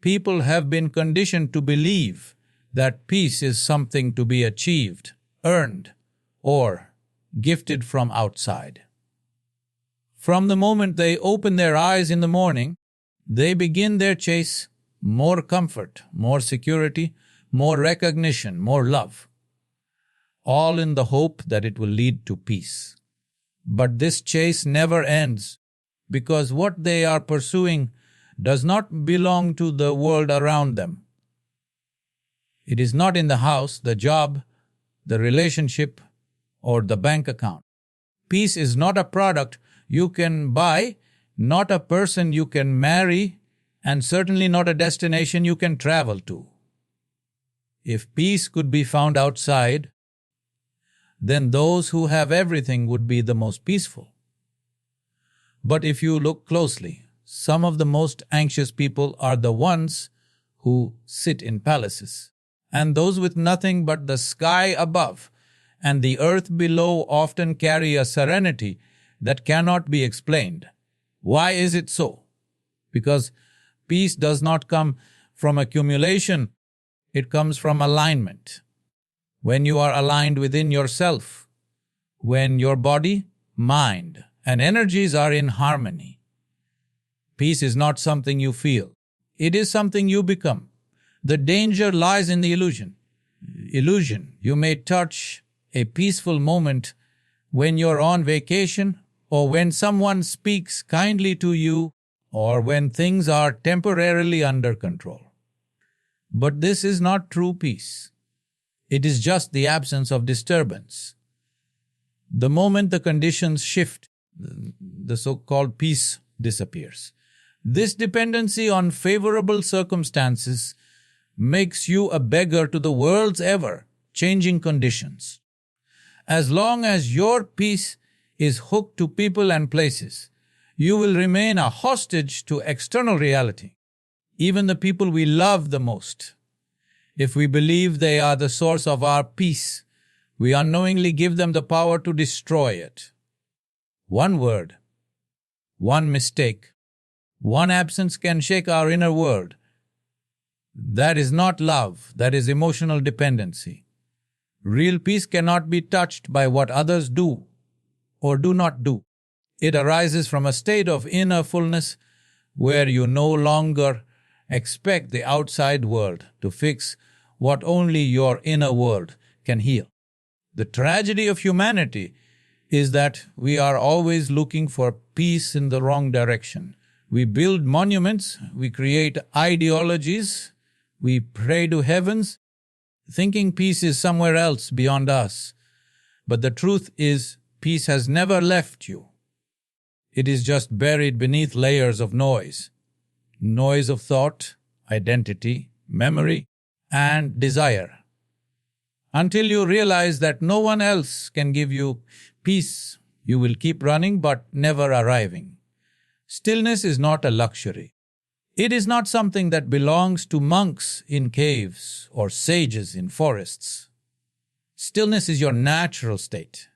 People have been conditioned to believe that peace is something to be achieved, earned, or gifted from outside. From the moment they open their eyes in the morning, they begin their chase, more comfort, more security, more recognition, more love, all in the hope that it will lead to peace. But this chase never ends, because what they are pursuing does not belong to the world around them. It is not in the house, the job, the relationship, or the bank account. Peace is not a product you can buy, not a person you can marry, and certainly not a destination you can travel to. If peace could be found outside, then those who have everything would be the most peaceful. But if you look closely, some of the most anxious people are the ones who sit in palaces, and those with nothing but the sky above and the earth below often carry a serenity that cannot be explained. Why is it so? Because peace does not come from accumulation, it comes from alignment. When you are aligned within yourself, when your body, mind, and energies are in harmony, peace is not something you feel. It is something you become. The danger lies in the illusion. You may touch a peaceful moment when you're on vacation, or when someone speaks kindly to you, or when things are temporarily under control. But this is not true peace. It is just the absence of disturbance. The moment the conditions shift, the so-called peace disappears. This dependency on favorable circumstances makes you a beggar to the world's ever-changing conditions. As long as your peace is hooked to people and places, you will remain a hostage to external reality, even the people we love the most. If we believe they are the source of our peace, we unknowingly give them the power to destroy it. One word, one mistake, one absence can shake our inner world. That is not love, that is emotional dependency. Real peace cannot be touched by what others do or do not do. It arises from a state of inner fullness where you no longer expect the outside world to fix what only your inner world can heal. The tragedy of humanity is that we are always looking for peace in the wrong direction. We build monuments, we create ideologies, we pray to heavens, thinking peace is somewhere else beyond us. But the truth is, peace has never left you. It is just buried beneath layers of noise. Noise of thought, identity, memory, and desire. Until you realize that no one else can give you peace, you will keep running but never arriving. Stillness is not a luxury. It is not something that belongs to monks in caves or sages in forests. Stillness is your natural state.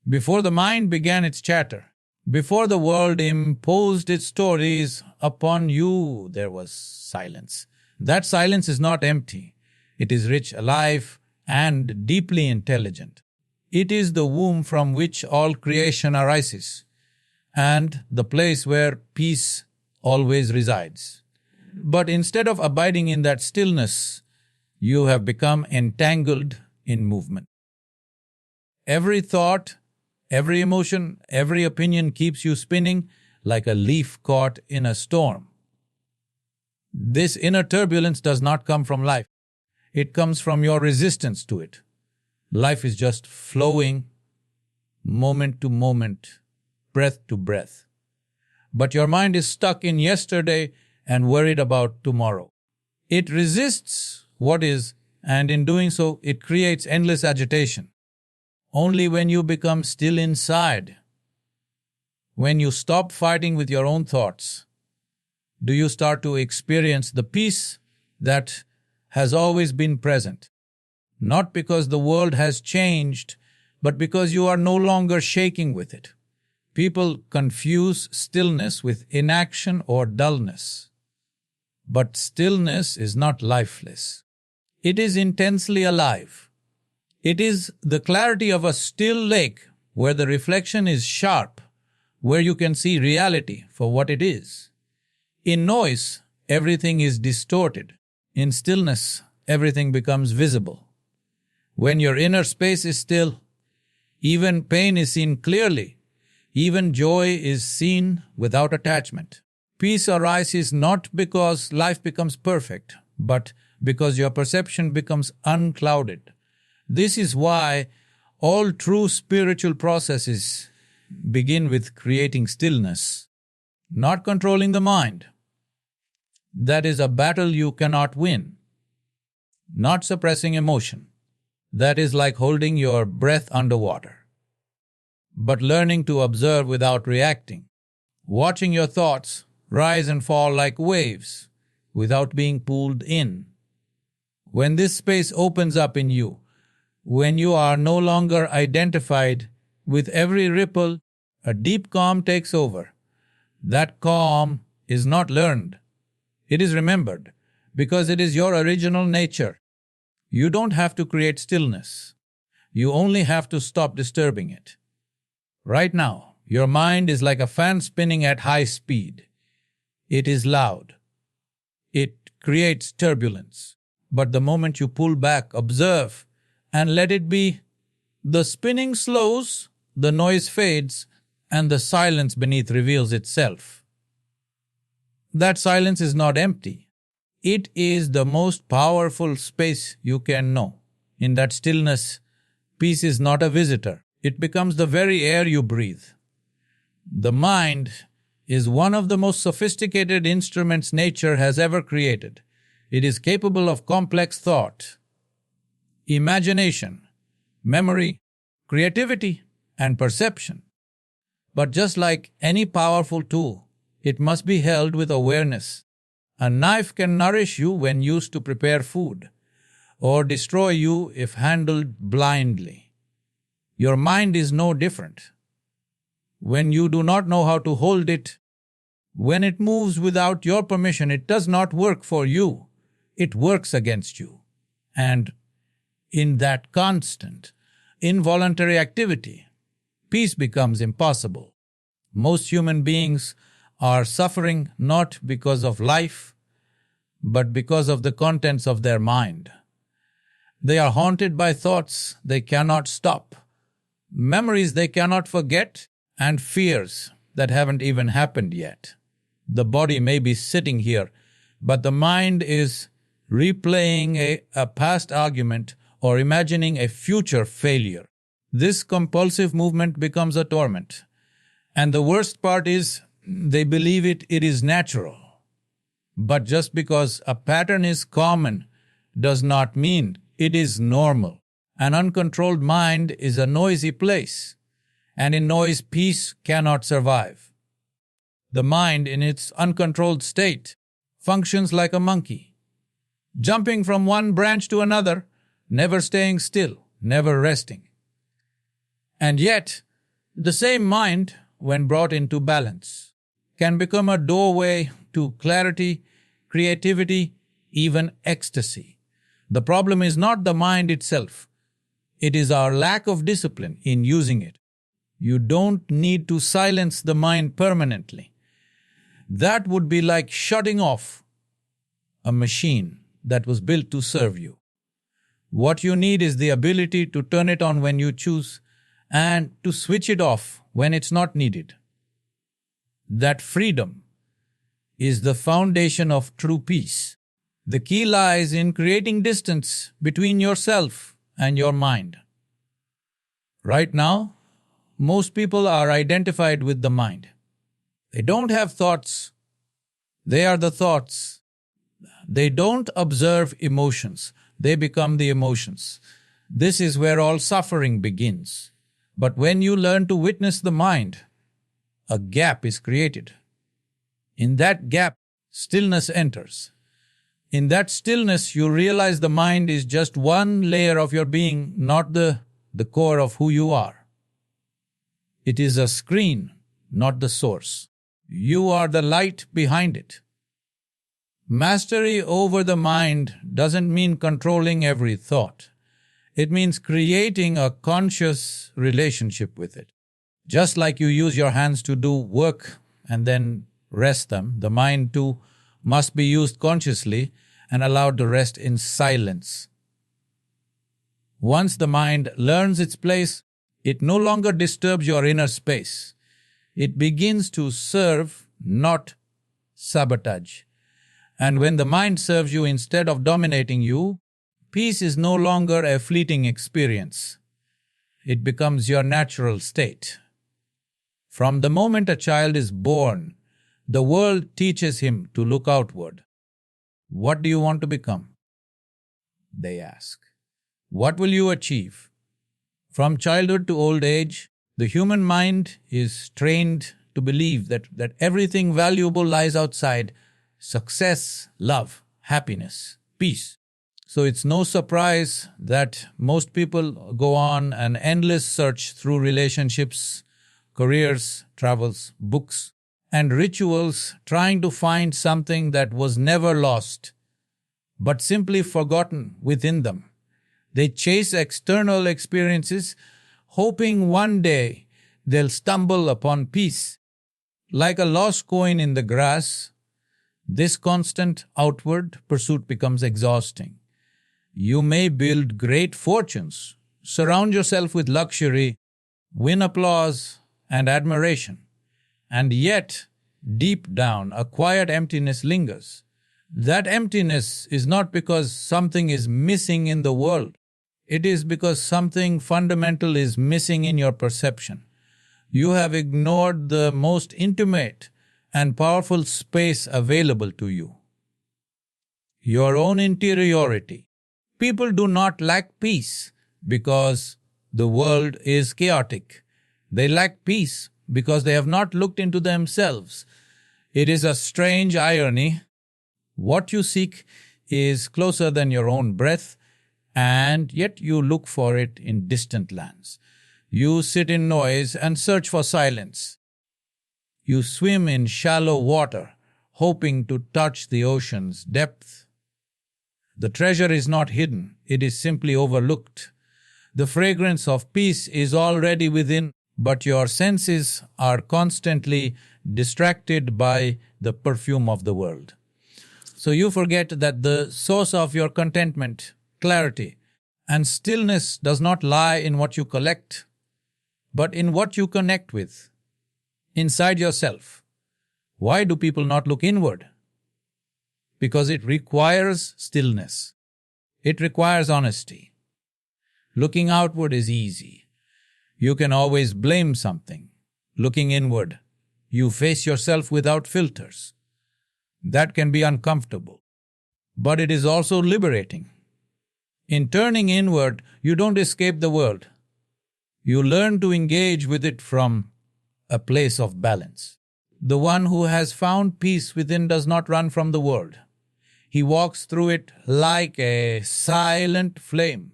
Before the mind began its chatter, before the world imposed its stories upon you, there was silence. That silence is not empty. It is rich, alive, and deeply intelligent. It is the womb from which all creation arises, and the place where peace always resides. But instead of abiding in that stillness, you have become entangled in movement. Every thought, every emotion, every opinion keeps you spinning like a leaf caught in a storm. This inner turbulence does not come from life. It comes from your resistance to it. Life is just flowing, moment to moment, breath to breath. But your mind is stuck in yesterday and worried about tomorrow. It resists what is, and in doing so, it creates endless agitation. Only when you become still inside, when you stop fighting with your own thoughts, do you start to experience the peace that has always been present. Not because the world has changed, but because you are no longer shaking with it. People confuse stillness with inaction or dullness. But stillness is not lifeless. It is intensely alive. It is the clarity of a still lake where the reflection is sharp, where you can see reality for what it is. In noise, everything is distorted. In stillness, everything becomes visible. When your inner space is still, even pain is seen clearly. Even joy is seen without attachment. Peace arises not because life becomes perfect, but because your perception becomes unclouded. This is why all true spiritual processes begin with creating stillness, not controlling the mind. That is a battle you cannot win. Not suppressing emotion. That is like holding your breath underwater. But learning to observe without reacting. Watching your thoughts rise and fall like waves without being pulled in. When this space opens up in you, when you are no longer identified with every ripple, a deep calm takes over. That calm is not learned. It is remembered because it is your original nature. You don't have to create stillness. You only have to stop disturbing it. Right now, your mind is like a fan spinning at high speed. It is loud. It creates turbulence. But the moment you pull back, observe, and let it be, the spinning slows, the noise fades, and the silence beneath reveals itself. That silence is not empty. It is the most powerful space you can know. In that stillness, peace is not a visitor. It becomes the very air you breathe. The mind is one of the most sophisticated instruments nature has ever created. It is capable of complex thought, imagination, memory, creativity, and perception. But just like any powerful tool, it must be held with awareness. A knife can nourish you when used to prepare food, or destroy you if handled blindly. Your mind is no different. When you do not know how to hold it, when it moves without your permission, it does not work for you. It works against you. And in that constant, involuntary activity, peace becomes impossible. Most human beings are suffering not because of life, but because of the contents of their mind. They are haunted by thoughts they cannot stop, memories they cannot forget, and fears that haven't even happened yet. The body may be sitting here, but the mind is replaying a past argument or imagining a future failure. This compulsive movement becomes a torment. And the worst part is, they believe it is natural. But just because a pattern is common does not mean it is normal. An uncontrolled mind is a noisy place, and in noise peace cannot survive. The mind in its uncontrolled state functions like a monkey, jumping from one branch to another, never staying still, never resting. And yet, the same mind, when brought into balance, can become a doorway to clarity, creativity, even ecstasy. The problem is not the mind itself. It is our lack of discipline in using it. You don't need to silence the mind permanently. That would be like shutting off a machine that was built to serve you. What you need is the ability to turn it on when you choose and to switch it off when it's not needed. That freedom is the foundation of true peace. The key lies in creating distance between yourself and your mind. Right now, most people are identified with the mind. They don't have thoughts. They are the thoughts. They don't observe emotions. They become the emotions. This is where all suffering begins. But when you learn to witness the mind, a gap is created. In that gap, stillness enters. In that stillness, you realize the mind is just one layer of your being, not the core of who you are. It is a screen, not the source. You are the light behind it. Mastery over the mind doesn't mean controlling every thought. It means creating a conscious relationship with it. Just like you use your hands to do work and then rest them, the mind too must be used consciously and allowed to rest in silence. Once the mind learns its place, it no longer disturbs your inner space. It begins to serve, not sabotage. And when the mind serves you instead of dominating you, peace is no longer a fleeting experience. It becomes your natural state. From the moment a child is born, the world teaches him to look outward. What do you want to become? They ask. What will you achieve? From childhood to old age, the human mind is trained to believe that everything valuable lies outside: success, love, happiness, peace. So it's no surprise that most people go on an endless search through relationships, careers, travels, books, and rituals, trying to find something that was never lost, but simply forgotten within them. They chase external experiences, hoping one day they'll stumble upon peace. Like a lost coin in the grass, this constant outward pursuit becomes exhausting. You may build great fortunes, surround yourself with luxury, win applause and admiration, and yet, deep down, a quiet emptiness lingers. That emptiness is not because something is missing in the world. It is because something fundamental is missing in your perception. You have ignored the most intimate and powerful space available to you: your own interiority. People do not lack peace because the world is chaotic. They lack peace because they have not looked into themselves. It is a strange irony. What you seek is closer than your own breath, and yet you look for it in distant lands. You sit in noise and search for silence. You swim in shallow water, hoping to touch the ocean's depth. The treasure is not hidden, it is simply overlooked. The fragrance of peace is already within, but your senses are constantly distracted by the perfume of the world. So you forget that the source of your contentment, clarity, and stillness does not lie in what you collect, but in what you connect with, inside yourself. Why do people not look inward? Because it requires stillness. It requires honesty. Looking outward is easy. You can always blame something. Looking inward, you face yourself without filters. That can be uncomfortable, but it is also liberating. In turning inward, you don't escape the world. You learn to engage with it from a place of balance. The one who has found peace within does not run from the world. He walks through it like a silent flame,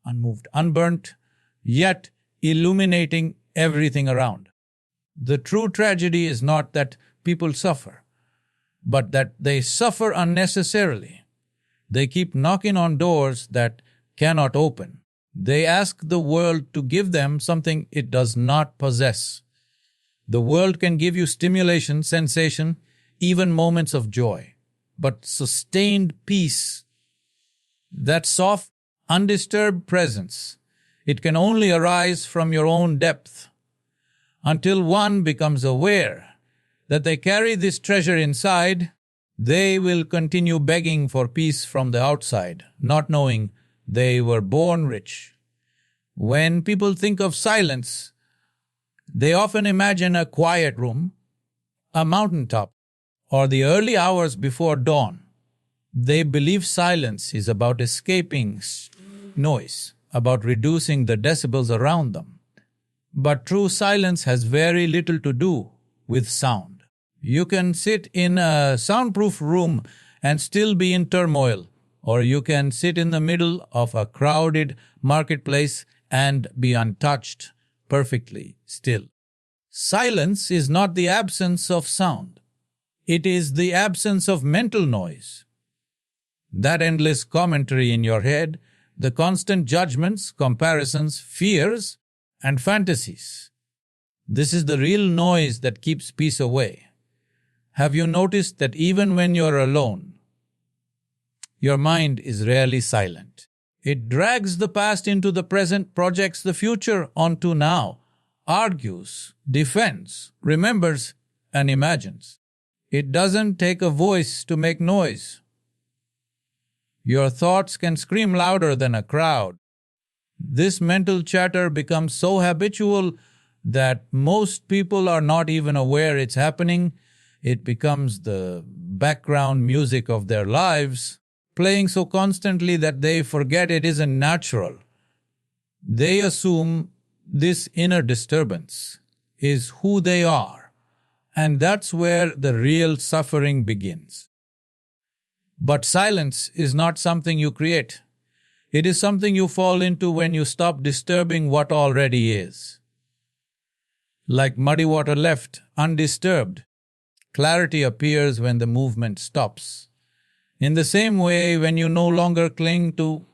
unmoved, unburnt, yet illuminating everything around. The true tragedy is not that people suffer, but that they suffer unnecessarily. They keep knocking on doors that cannot open. They ask the world to give them something it does not possess. The world can give you stimulation, sensation, even moments of joy. But sustained peace, that soft, undisturbed presence, it can only arise from your own depth. Until one becomes aware that they carry this treasure inside, they will continue begging for peace from the outside, not knowing they were born rich. When people think of silence, they often imagine a quiet room, a mountaintop, or the early hours before dawn. They believe silence is about escaping noise, about reducing the decibels around them. But true silence has very little to do with sound. You can sit in a soundproof room and still be in turmoil, or you can sit in the middle of a crowded marketplace and be untouched, perfectly still. Silence is not the absence of sound. It is the absence of mental noise. That endless commentary in your head, the constant judgments, comparisons, fears, and fantasies. This is the real noise that keeps peace away. Have you noticed that even when you're alone, your mind is rarely silent? It drags the past into the present, projects the future onto now, argues, defends, remembers, and imagines. It doesn't take a voice to make noise. Your thoughts can scream louder than a crowd. This mental chatter becomes so habitual that most people are not even aware it's happening. It becomes the background music of their lives, playing so constantly that they forget it isn't natural. They assume this inner disturbance is who they are, and that's where the real suffering begins. But silence is not something you create. It is something you fall into when you stop disturbing what already is. Like muddy water left undisturbed, clarity appears when the movement stops. In the same way, when you no longer cling to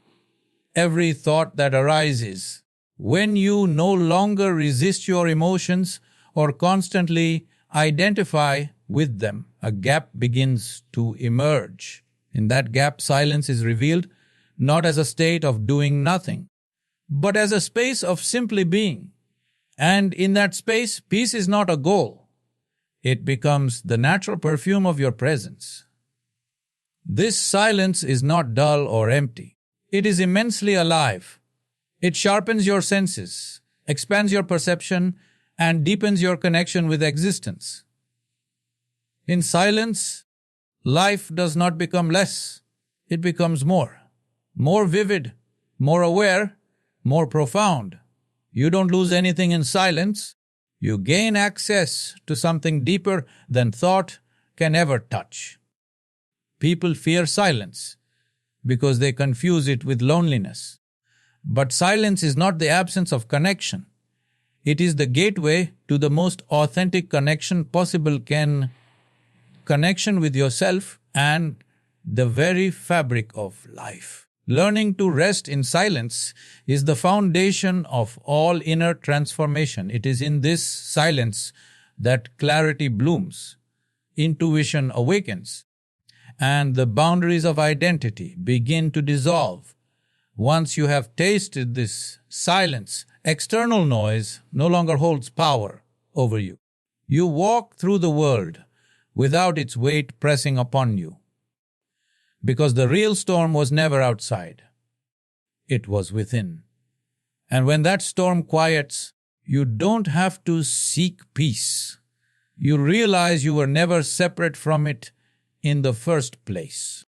every thought that arises, when you no longer resist your emotions or constantly identify with them, a gap begins to emerge. In that gap, silence is revealed not as a state of doing nothing, but as a space of simply being. And in that space, peace is not a goal. It becomes the natural perfume of your presence. This silence is not dull or empty. It is immensely alive. It sharpens your senses, expands your perception, and deepens your connection with existence. In silence, life does not become less. It becomes more vivid, more aware, more profound. You don't lose anything in silence. You gain access to something deeper than thought can ever touch. People fear silence because they confuse it with loneliness. But silence is not the absence of connection. It is the gateway to the most authentic connection possible, connection with yourself and the very fabric of life. Learning to rest in silence is the foundation of all inner transformation. It is in this silence that clarity blooms, intuition awakens, and the boundaries of identity begin to dissolve. Once you have tasted this silence, external noise no longer holds power over you. You walk through the world without its weight pressing upon you. Because the real storm was never outside. It was within. And when that storm quiets, you don't have to seek peace. You realize you were never separate from it in the first place.